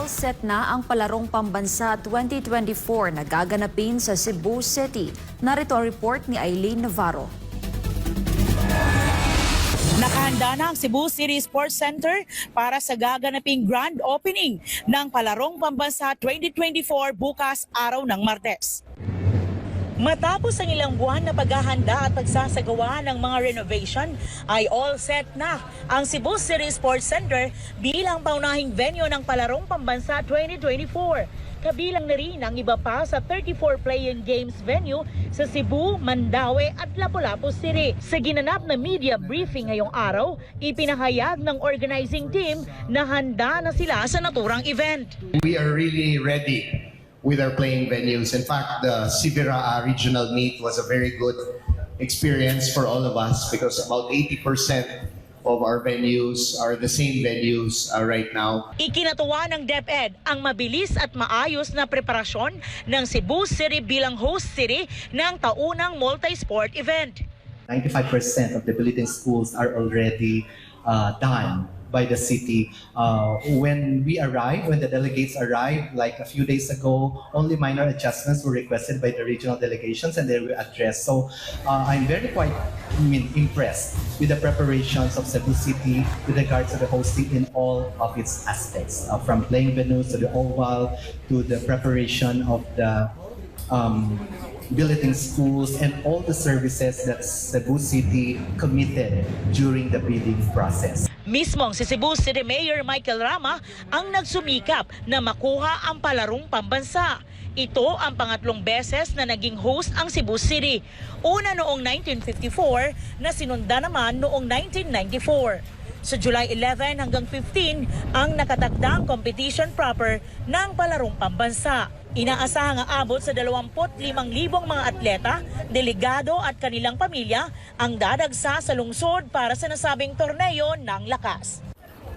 All set na ang palarong pambansa 2024 na gaganapin sa Cebu City. Narito ang report ni Eileen Navarro. Nakahanda na ang Cebu City Sports Center para sa gaganaping grand opening ng Palarong Pambansa 2024 bukas araw ng Martes. Matapos ang ilang buwan na paghahanda at pagsasagawa ng mga renovation, ay all set na ang Cebu City Sports Center bilang paunahing venue ng Palarong Pambansa 2024. Kabilang na rin ang iba pa sa 34 playing games venue sa Cebu, Mandaue at Lapu-Lapu City. Sa ginanap na media briefing ngayong araw, ipinahayag ng organizing team na handa na sila sa naturang event. We are really ready with our playing venues. In fact, the Sibira regional meet was a very good experience for all of us because about 80% of our venues are the same venues right now. Ikinatuwa ng DepEd ang mabilis at maayos na preparasyon ng Cebu City bilang host city ng taunang multi-sport event. 95% of the Philippine schools are already done by the city. When the delegates arrived, like a few days ago, only minor adjustments were requested by the regional delegations and they were addressed. So I'm quite impressed with the preparations of Cebu City with regards to the hosting in all of its aspects, from playing venues to the oval, to the preparation of the billeting schools and all the services that Cebu City committed during the bidding process. Mismong si Cebu City Mayor Michael Rama ang nagsumikap na makuha ang Palarong Pambansa. Ito ang pangatlong beses na naging host ang Cebu City. Una noong 1954 na sinunda naman noong 1994. Sa July 11 hanggang 15 ang nakatakdang competition proper ng Palarong Pambansa. Inaasahang aabot sa 25,000 mga atleta, delegado at kanilang pamilya ang dadagsa sa lungsod para sa nasabing torneo ng lakas.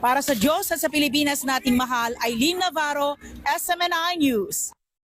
Para sa Diyos at sa Pilipinas nating mahal, Eileen Navarro, SMNI News.